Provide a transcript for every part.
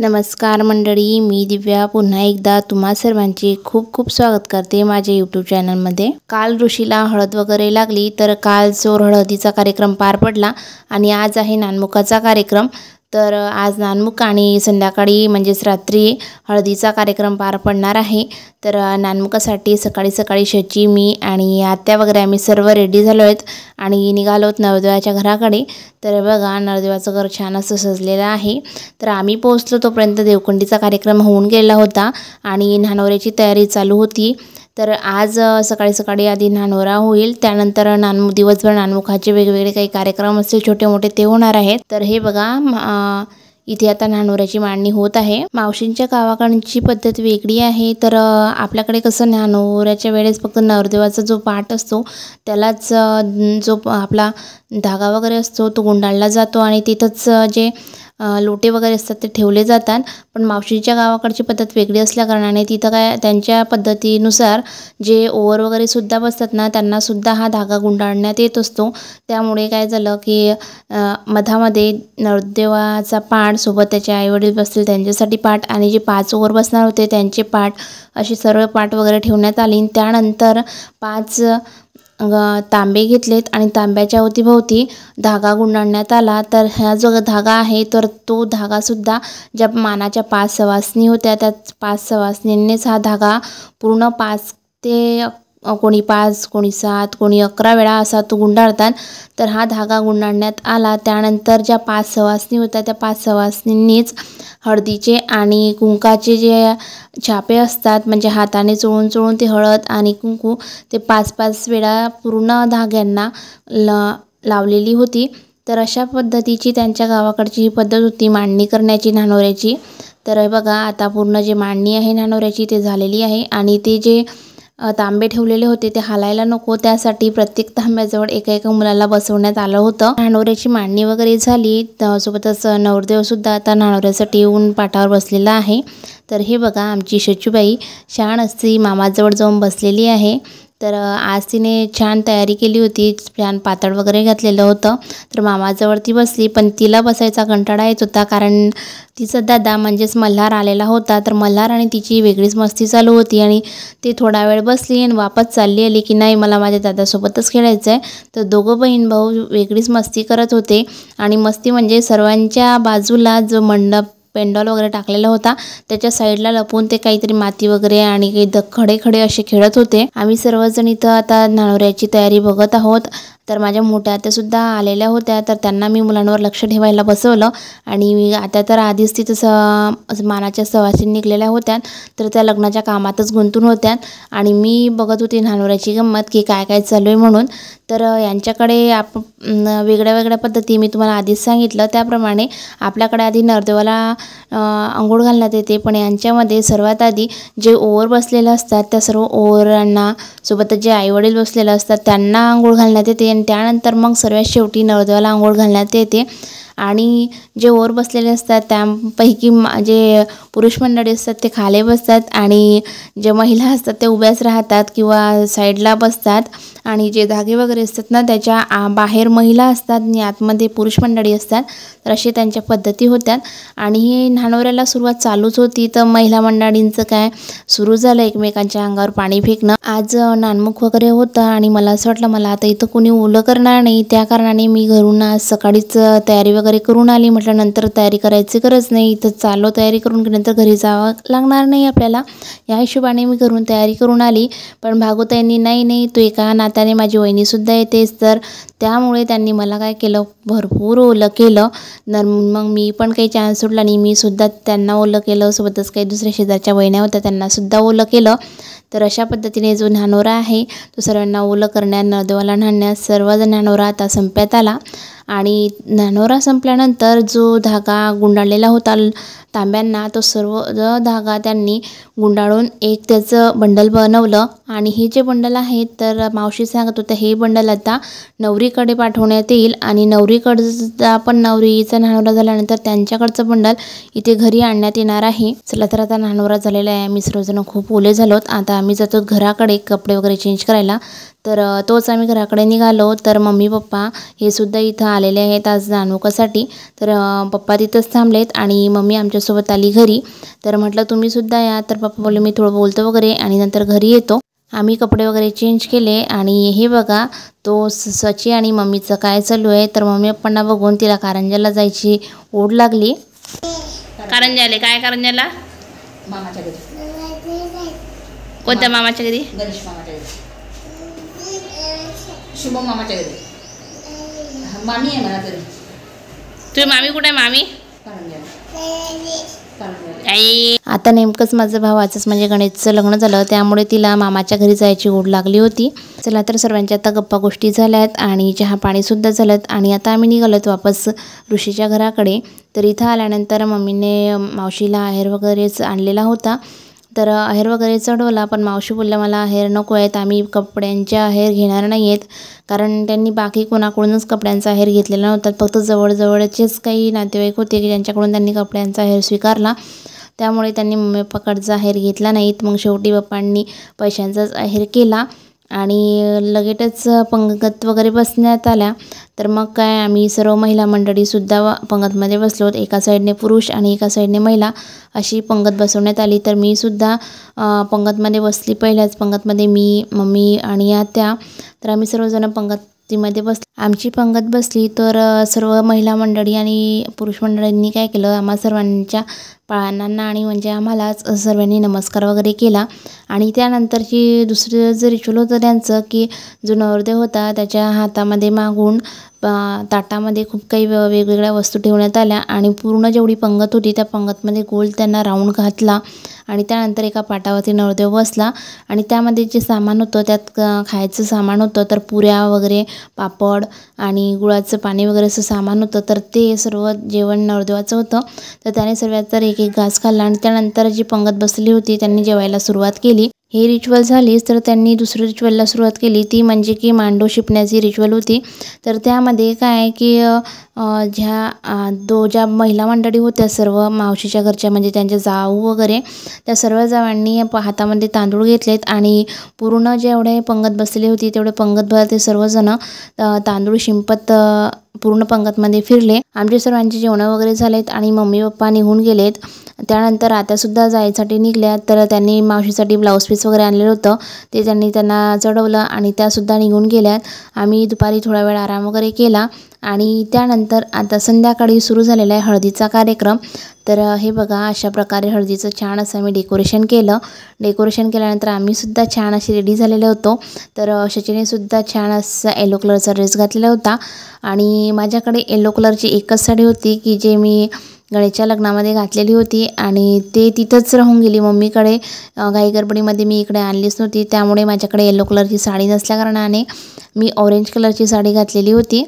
नमस्कार मंडळी, मी दिव्या पुन्हा एकदा तुम्हा सर्वांचे खूप खूप स्वागत करते माझ्या यूट्यूब चॅनलमध्ये। काल ऋषीला हळद वगैरे लागली तर काल चोर हळदीचा कार्यक्रम पार पडला आणि आज आहे नानमुखाचा कार्यक्रम। तर आज नानमुख आणि संध्याकाळी म्हणजेच रात्री हळदीचा कार्यक्रम पार पडणार आहे। तर नानमुखासाठी सकाळी सकाळी शची, मी आणि आत्या वगैरे आम्ही सर्व रेडी झालो आहेत आणि निघालोत नवरदेवाच्या घराकडे। तर बघा नवरदेवाचं घर छान असं सजलेलं आहे। तर आम्ही पोहोचलो तोपर्यंत देवकुंडीचा कार्यक्रम होऊन गेला होता आणि न्हानवऱ्याची तयारी चालू होती। तर आज सकाळी सकाळी आधी न्हानवरा होईल, त्यानंतर दिवसभर नानमुखाचे वेगवेगळे काही कार्यक्रम असतील छोटे मोठे ते होणार आहेत। तर हे बघा इथे आता न्हानवऱ्याची मांडणी होत आहे। मावशींच्या गावाकडची पद्धत वेगळी आहे। तर आपल्याकडे कसं न्हानवऱ्याच्या वेळेस फक्त नवरदेवाचा जो पाट असतो त्यालाच जो आपला धागा वगैरे असतो तो गुंडाळला जातो आणि तिथंच जे लोटे वगैरे असतात ते ठेवले जातात। पण मावशीच्या गावाकडची पद्धत वेगळी असल्या कारणाने तिथं काय त्यांच्या पद्धतीनुसार जे ओवर वगैरे सुद्धा बसतात ना त्यांना सुद्धा हा धागा गुंडाळण्यात येत असतो। त्यामुळे काय झालं की मधामध्ये नवरदेवाचा पाट सोबत त्याचे आईवडील बसतील त्यांच्यासाठी पाट आणि जे 5 ओवर बसणार होते त्यांचे पाट अशी सर्व पाट वगैरे ठेवण्यात आली। त्यानंतर 5 तांबे घेतलेत आणि तांब्याच्या अवतीभोवती धागा गुंडाळण्यात आला। तर हा जो धागा आहे तर तो धागा सुद्धा ज्या मानाच्या 5 सवासणी होत्या त्या 5 सवासणींनीच हा धागा पूर्ण 5 ते कोणी 5 कोणी 7 कोणी 11 वेळा असा तो गुंडाळतात। तर हा धागा गुंडाळण्यात आला। त्यानंतर ज्या 5 सवासणी होत्या त्या 5 सवासणींनीच हळदीचे आणि कुंकाचे जे छापे असतात म्हणजे हाताने चोळून चोळून ते हळद आणि कुंकू ते 5-5 वेळा पूर्ण धाग्यांना लावलेली होती। तर अशा पद्धतीची त्यांच्या गावाकडची ही पद्धत होती मांडणी करण्याची न्हानवऱ्याची। तर बघा आता पूर्ण जे मांडणी आहे न्हानवऱ्याची ते झालेली आहे आणि ते जे तांबे ठेवलेले होते ते हालायला नको त्यासाठी प्रत्येक तांब्याजवळ एका एका मुलाला बसवण्यात आलं होतं। न्हानवऱ्याची मांडणी वगैरे झाली सोबतच नवरदेव सुद्धा आता न्हानवऱ्यासाठी येऊन पाटावर बसलेला आहे। तर हे बघा आमची शचूबाई छान अशी मामाजवळ जाऊन बसलेली आहे। तर आज तिने छान तयारी केली होती, छान पातळ वगैरे घातलेलं होतं। तर मामाजवळ ती बसली पण तिला बसायचा कंटाळा येत होता कारण तिचा दादा म्हणजेच मल्हार आलेला होता। तर मल्हार आणि तिची वेगळीच मस्ती चालू होती आणि ती थोडा वेळ बसली आणि वापस चालली आली की नाही मला माझ्या दादासोबतच खेळायचं आहे। तर दोघं बहीण भाऊ वेगळीच मस्ती करत होते आणि मस्ती म्हणजे सर्वांच्या बाजूला जो मंडप पेंडॉल वगैरे टाकलेला होता त्याच्या साईडला लपून ते काहीतरी माती वगैरे आणि काही खडे खडे असे खेळत होते। आम्ही सर्वजण इथं आता न्हानवऱ्याची तयारी बघत आहोत। तर माझ्या मोठ्या आत्या सुद्धा आलेल्या होत्या तर त्यांना मी मुलांवर लक्ष ठेवायला बसवलं आणि आता तर आधीच तिथं मानाच्या सवासी निघलेल्या होत्या तर त्या लग्नाच्या कामातच गुंतून होत्या आणि मी बघत होती न्हानवऱ्याची गंमत की काय काय चालू आहे म्हणून। तर यांच्याकडे वेगळ्या वेगळ्या पद्धती मी तुम्हाला आधीच सांगितलं त्याप्रमाणे आपल्याकडे आधी नवरदेवाला अंघोळ घालण्यात येते पण यांच्यामध्ये सर्वात आधी जे ओवर बसलेले असतात त्या सर्व ओवरांना सोबतच जे आईवडील बसलेले असतात त्यांना अंघोळ घालण्यात येते आणि त्यानंतर मग सर्वात शेवटी नवरदेवाला अंघोळ घालण्यात येते। आणि जे ओवर बसलेले असतात त्यापैकी जे पुरुष मंडळी असतात ते खाली बसतात आणि जे महिला असतात ते उभ्याच राहतात किंवा साईडला बसतात आणि जे धागे वगैरे असतात ना त्याच्या बाहेर महिला असतात आणि आतमध्ये पुरुष मंडळी असतात। तर असे त्यांच्या पद्धती होत्या आणि ही न्हानवऱ्याला सुरुवात चालूच होती। तर महिला मंडळींचं काय सुरू झालं एकमेकांच्या अंगावर पाणी फेकणं। आज नानमुख वगैरे होतं आणि मला असं वाटलं मला आता इथं कोणी ओलं करणार नाही त्या कारणाने मी घरून आज सकाळीच तयारी वगैरे करून आली। म्हटलं नंतर तयारी करायची गरज नाही, इथं चाललो तयारी करून की नंतर घरी जावं लागणार नाही आपल्याला, या हिशोबाने मी घरून तयारी करून आली। पण भागवताईंनी नाही तू एका नात्याने माझी वहिनीसुद्धा येतेस तर त्यामुळे त्यांनी मला काय केलं भरपूर ओलं केलं। मग मी पण काही चान्स सोडला नाही, मी सुद्धा त्यांना ओलं केलं सोबतच काही दुसऱ्या शेजारच्या वहिन्या होत्या त्यांनासुद्धा ओलं केलं। तर अशा पद्धतीने जो न्हानवरा आहे तो सर्वांना ओलं करण्यात नवरदेवाला न्हाण्यास सर्वजण न्हानवरा आता संपत आला आणि न्हानवरा संपल्यानंतर जो धागा गुंडाळलेला होता तांब्यांना तो सर्व धागा त्यांनी गुंडाळून एक त्याचं बंडल बनवलं आणि हे जे बंडल आहे तर मावशी सांगत होत्या हे बंडल आता नवरीकडे पाठवण्यात येईल आणि नवरीकडचा पण नवरीचा न्हानवरा झाल्यानंतर त्यांच्याकडचं बंडल इथे घरी आणण्यात येणार आहे। चला तर आता न्हानवरा झालेला आहे, आम्ही सर्वजण खूप ओले झालोत, आता आम्ही जातो घराकडे कपडे वगैरे चेंज करायला। तर तोच आम्ही घराकडे निघालो. तर मम्मी पप्पा हे सुद्धा इथं आलेले आहेत आज नानुकासाठी. तर पप्पा तिथंच थांबलेत आणि मम्मी आमच्यासोबत आली घरी. तर म्हटलं तुम्ही सुद्धा या. तर पप्पा बोलले मी थोडं बोलतो वगैरे आणि नंतर घरी येतो. आम्ही कपडे वगैरे चेंज केले आणि हे बघा तो सची आणि मम्मीचं काय चालू आहे. तर मम्मी पप्पांना बघून तिला कारंजाला जायची ओढ लागली. कारंजाले काय कारंजाला? मामाच्या घरी. कोणत्या मामाच्या घरी? गणेश मामाच्या घरी, शुभम मामाच्या घरी. मामी आहे म्हणा तरी. तुझी मामी कुठे आहे? मामी कारंजाला. आई आता नेमकंच माझं भावाचंच म्हणजे गणेशचं लग्न झालं, त्यामुळे तिला मामाच्या घरी जायची ओढ लागली होती. चला तर सर्वांच्या आता गप्पा गोष्टी झाल्यात आणि चहा पाणीसुद्धा झालं आणि आता आम्ही निघालोत वापस ऋषीच्या घराकडे. तर इथं आल्यानंतर मम्मीने मावशीला आहेर वगैरेच आणलेला होता. तर आहेर वगैरे चढवला, पण मावशी बोलल्या मला आहेर नको आहेत, आम्ही कपड्यांच्या आहेर घेणार नाही आहेत. कारण त्यांनी बाकी कोणाकडूनच कपड्यांचा आहेर घेतलेला नव्हता. फक्त जवळजवळचेच काही नातेवाईक होते की ज्यांच्याकडून त्यांनी कपड्यांचा आहेर स्वीकारला. त्यामुळे त्यांनी मम्मी पप्पाकडचा आहेर घेतला नाहीत. मग शेवटी पप्पांनी पैशांचाच आहेर केला आणि लगेचच पंगत वगैरे बसण्यात आल्या. तर मग काय आम्ही सर्व महिला मंडळीसुद्धा पंगतमध्ये बसलो. एका साईडने पुरुष आणि एका साईडने महिला अशी पंगत बसवण्यात आली. तर मी सुद्धा पंगतमध्ये बसली. पहिल्याच पंगतमध्ये मी, मम्मी आणि आत्या. तर आम्ही सर्वजण पंगतीमध्ये आमची पंगत बसली. तर सर्व महिला मंडळी आणि पुरुष मंडळींनी काय केलं, आम्हा सर्वांच्या पाळण्यांना आणि म्हणजे आम्हालाच सर्वांनी नमस्कार वगैरे केला. आणि त्यानंतरची दुसरं जे रिच्युअल होतं त्यांचं की जो नवरदेव होता त्याच्या हातामध्ये मागून ताटामध्ये खूप काही वेगवेगळ्या वस्तू ठेवण्यात आल्या आणि पूर्ण जेवढी पंगत होती त्या पंगतमध्ये गोल त्यांना राऊंड घातला. आणि त्यानंतर एका पाटावरती नवरदेव बसला आणि त्यामध्ये जे सामान होतं त्यात खायचं सामान होतं. तर पुऱ्या वगैरे, पापड आणि गुळाचं पाणी वगैरे असं सामान होतं. तर ते सर्व जेवण नवरदेवाचं होतं. तर त्याने सर्वात तर एक एक घास खाल्ला आणि त्यानंतर जी पंगत बसली होती त्यांनी जेवायला सुरुवात केली. हे रिच्युअल झालीच तर त्यांनी दुसऱ्या रिच्युअलला सुरुवात केली, ती म्हणजे की मांडव शिपण्याची रिच्युअल होती. तर त्यामध्ये काय की ज्या महिला मंडळी होत्या सर्व मावशीच्या घरच्या म्हणजे त्यांच्या जाऊ वगैरे, त्या सर्व जावांनी हातामध्ये तांदूळ घेतलेत आणि पूर्ण जेवढे पंगत बसलेली होती तेवढे पंगतभर ते सर्वजण तांदूळ शिंपत पूर्ण पंगतमध्ये फिरले. आमचे सर्वांचे जेवणं वगैरे झालेत आणि मम्मी पप्पा निघून गेलेत. त्यानंतर आत्यासुद्धा जायसाठी निघल्या. तर त्यांनी मावशीसाठी ब्लाऊज पीस वगैरे आणलेलं होतं ते त्यांना चढवलं आणि त्यासुद्धा निघून गेल्यात. आम्ही दुपारी थोडा वेळ आराम वगैरे केला आणि त्यानंतर आता संध्याकाळी सुरू झालेला आहे हळदीचा कार्यक्रम. तर हे बघा अशा प्रकारे हळदीचं छान असं आम्ही डेकोरेशन केलं. डेकोरेशन केल्यानंतर आम्हीसुद्धा छान अशी रेडी झालेले होतो. तर शचीनेसुद्धा छान असा येलो कलरचा ड्रेस घातलेला होता आणि माझ्याकडे येलो कलरची एकच साडी होती की जे मी गणेशच्या लग्नामध्ये घातलेली होती आणि ते तिथंच राहून गेली मम्मीकडे. घाई गडबडीमध्ये मी इकडे आणलीच नव्हती, त्यामुळे माझ्याकडे येलो कलरची साडी नसल्याकारणाने मी ऑरेंज कलरची साडी घातलेली होती.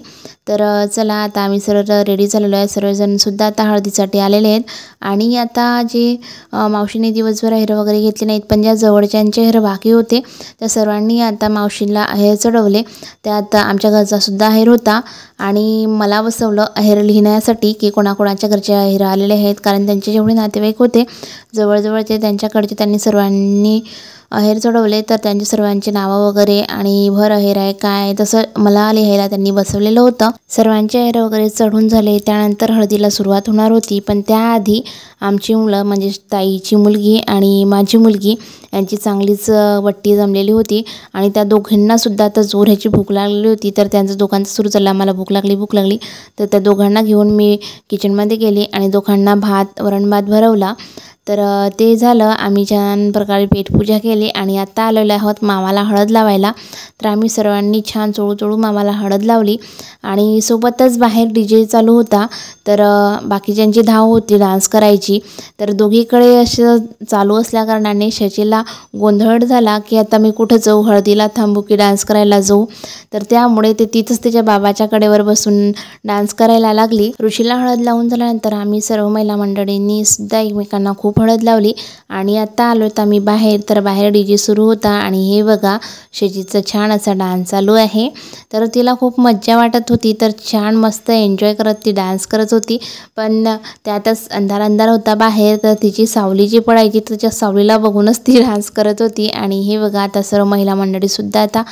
तर चला आता आम्ही सर्व रेडी झालेलो आहे. सर्वजणसुद्धा आता हळदीसाठी आलेले आहेत आणि आता जे मावशीने दिवसभर आहेर वगैरे घेतले नाहीत पण ज्या जवळच्यांचे आहेर बाकी होते त्या सर्वांनी आता मावशीला आहेर चढवले. त्यात आमच्या घरचासुद्धा आहेर होता आणि मला बसवलं आहेर लिहिण्यासाठी की कोणाकोणाच्या घरचे आहेर आलेले आहेत. कारण त्यांचे जेवढे नातेवाईक होते जवळजवळचे त्यांच्याकडचे त्यांनी सर्वांनी आहेर चढवले. तर त्यांचे सर्वांचे नावं वगैरे आणि भर आहेर आहे काय तसं मला लिहायला त्यांनी बसवलेलं होतं. सर्वांचे आहेर वगैरे चढून झाले. त्यानंतर हळदीला सुरुवात होणार होती पण त्याआधी आमची मुलं म्हणजे ताईची मुलगी आणि माझी मुलगी यांची चांगलीच वट्टी जमलेली होती आणि त्या दोघांनासुद्धा आता जोराची भूक लागलेली होती. तर त्यांचं दोघांचं सुरू झालं मला भूक लागली. तर त्या दोघांना घेऊन मी किचनमध्ये गेली आणि दोघांना वरण भात भरवला. तर ते झालं. आम्ही छान प्रकारे पेटपूजा केली आणि आता आलेलो आहोत मामाला हळद लावायला. तर आम्ही सर्वांनी छान चोळू मामाला हळद लावली आणि सोबतच बाहेर DJ चालू होता. तर बाकीच्यांची धाव होती डान्स करायची. तर दोघीकडे असं चालू असल्याकारणाने शचीला गोंधळ झाला की आता मी कुठं जाऊ, हळदीला थांबू की डान्स करायला जाऊ. तर त्यामुळे ते तिथंच त्याच्या बाबाच्या कडेवर बसून डान्स करायला लागली. ऋषीला हळद लावून झाल्यानंतर आम्ही सर्व महिला मंडळींनी सुद्धा एकमेकांना खूप हळद लावली आणि आता आलो तर आम्ही बाहेर. तर बाहेर DJ सुरू होता आणि हे बघा शचीचा छान असा डान्स चालू आहे. तर तिला खूप मज्जा वाटत होती. तर छान मस्त एन्जॉय करत ती डान्स करत होती. पण त्यातच अंधार होता बाहेर, तर तिची सावली जी पडायची तिच्या सावलीला बघूनच ती डान्स करत होती. आणि हे बघा आता सर्व महिला मंडळीसुद्धा आता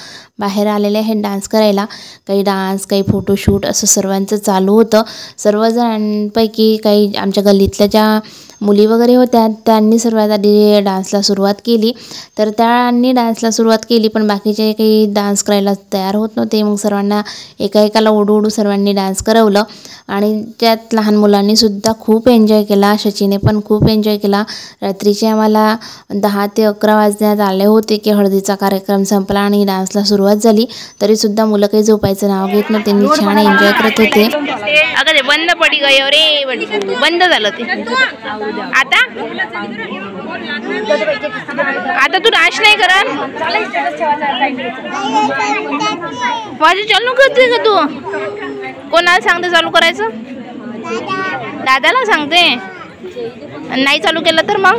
बाहेर आलेले आहेत डान्स करायला. काही डान्स, काही फोटोशूट असं सर्वांचं चालू होतं. सर्वजणांपैकी काही आमच्या गल्लीतल्या ज्या मुली वगैरे होत्या त्यांनी सर्वात आधी डान्सला सुरुवात केली. तर त्यांनी डान्सला सुरुवात केली, पण बाकीचे काही डान्स करायला तयार होत नव्हते. मग सर्वांना एकाएकाला ओढू सर्वांनी डान्स करवलं. आणि त्यात लहान मुलांनीसुद्धा खूप एन्जॉय केला. शचीने पण खूप एन्जॉय केला. रात्रीचे आम्हाला 10 ते 11 वाजण्यात आले होते की हळदीचा कार्यक्रम संपला आणि डान्सला सुरुवात झाली. तरीसुद्धा मुलं काही झोपायचं नाव घेत नव्हते. त्यांनी छान एन्जॉय करत होते. अगं ते बंद पडी गयो रे, बंद झालं ते. आता तू डान्स नाही करत माझी चालू करते का तू? कोणाला सांगते चालू करायचं? दादाला सांगते. नाही चालू केलं तर मग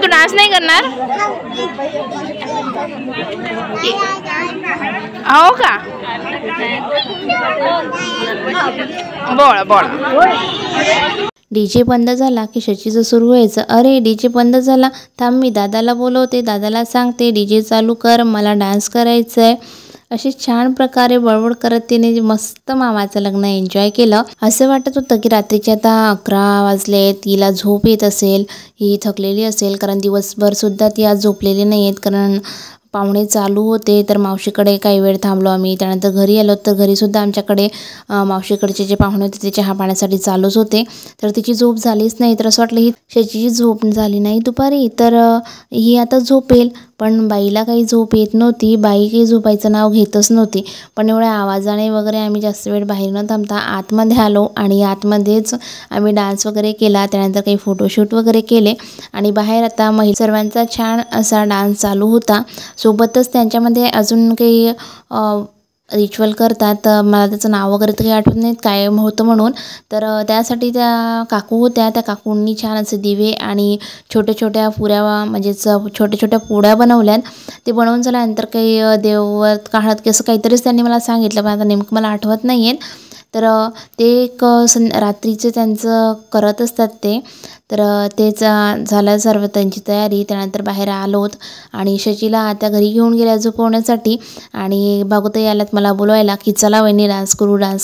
तू डान्स नाही करणार? हो का? बोला. डीजे बंद झाला की शचीचं सुरू व्हायचं, अरे डीजे बंद झाला, थांब मी दादाला बोलवते, दादाला सांगते डीजे चालू कर, मला डान्स करायचं आहे. अशी छान प्रकारे बडबड करत तिने मस्त मामाचं लग्न एन्जॉय केलं. असं वाटत होतं की रात्रीचे आता 11 वाजले, तिला झोप येत असेल, ही थकलेली असेल, कारण दिवसभरसुद्धा ती आज झोपलेली नाही आहेत. कारण पाहुणे चालू होते. तर मावशीकडे काही वेळ थांबलो आम्ही. त्यानंतर घरी आलो, तर घरीसुद्धा आमच्याकडे मावशीकडचे जे पाहुणे होते ते चहा पाण्यासाठी चालूच होते. तर तिची झोप झालीच नाही. तर असं वाटलं ही शचीची झोप झाली नाही दुपारी, तर ही आता झोपेल. पण बाईला काही झोप येत नव्हती. बाई काही झोपायचं नाव घेतच नव्हती. पण एवढ्या आवाजाने वगैरे आम्ही जास्त वेळ बाहेर न थांबता आतमध्ये आलो आणि आतमध्येच आम्ही डान्स वगैरे केला. त्यानंतर काही फोटोशूट वगैरे केले आणि बाहेर आता सर्वांचा छान असा डान्स चालू होता. सोबतच त्यांच्यामध्ये अजून काही रिच्युअल करतात, मला त्याचं नाव वगैरे तर काही आठवत नाही काय होतं म्हणून. तर त्यासाठी त्या काकू होत्या, त्या काकूंनी छान असे दिवे आणि छोट्या पुऱ्या, म्हणजेच छोट्या पोळ्या बनवल्यात. ते बनवून झाल्यानंतर काही देवव्रत काढत की असं काहीतरीच त्यांनी मला सांगितलं, पण आता नेमकं मला आठवत नाही आहे. तर ते एक रात्रीचे त्यांचं करत असतात ते. तर तेच झालं सर्व त्यांची तयारी. त्यानंतर बाहेर आलोत आणि शचीला आता घरी घेऊन गेल्या झोपवण्यासाठी. आणि भागवताई आल्यात मला बोलवायला की चला वहिनी डान्स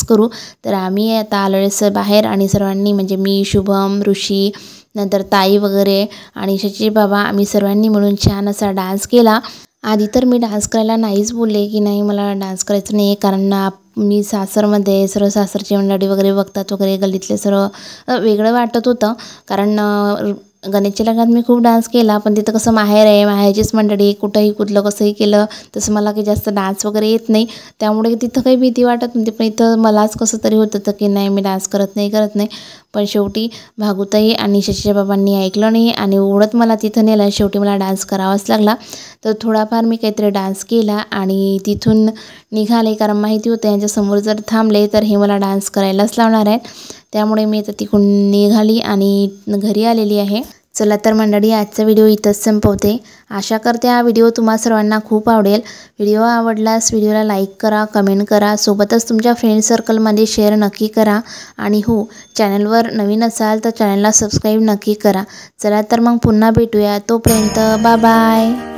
करू. तर आम्ही आता आलो बाहेर आणि सर्वांनी, म्हणजे मी, शुभम, ऋषी, नंतर ताई वगैरे आणि शची बाबा, आम्ही सर्वांनी मिळून छान असा डान्स केला. आधी तर मी डान्स करायला नाहीच बोलले की नाही मला डान्स करायचं नाही, कारण मी सासरमध्ये सर्व सासरची मंडळी वगैरे बघतात वगैरे, गल्लीतले सर्व वेगळं वाटत होतं. कारण गणेशच्या लग्नात मी खूप डान्स केला, पण तिथं कसं माहेर आहे, माहेरचीच मंडळी, कुठंही कुठलं कसंही केलं तसं मला काही जास्त डान्स वगैरे येत नाही. त्यामुळे तिथं काही भीती वाटत नव्हती. पण इथं मलाच कसं तरी होत होतं की नाही मी डान्स करत नाही. पण शेवटी भागवताई आणि शशीच्या बाबांनी ऐकलं नाही आणि ओढत मला तिथं नेलं. शेवटी मला डान्स करावाच लागला. तर थोडाफार मी काहीतरी डान्स केला आणि तिथून निघाले, कारण माहिती होतं यांच्यासमोर जर थांबले तर हे मला डान्स करायलाच लावणार आहेत. त्यामुळे मी आता तिकडून निघाली आणि घरी आलेली आहे. चला तर मंडळी, आजचा व्हिडिओ इथंच संपवते. आशा करते हा व्हिडिओ तुम्हा सर्वांना खूप आवडेल. व्हिडिओ आवडल्यास व्हिडिओला लाईक करा, कमेंट करा, सोबतच तुमच्या फ्रेंड सर्कलमध्ये शेअर नक्की करा. आणि हो, चॅनलवर नवीन असाल तर चॅनलला सबस्क्राईब नक्की करा. चला तर मग पुन्हा भेटूया. तोपर्यंत बाय.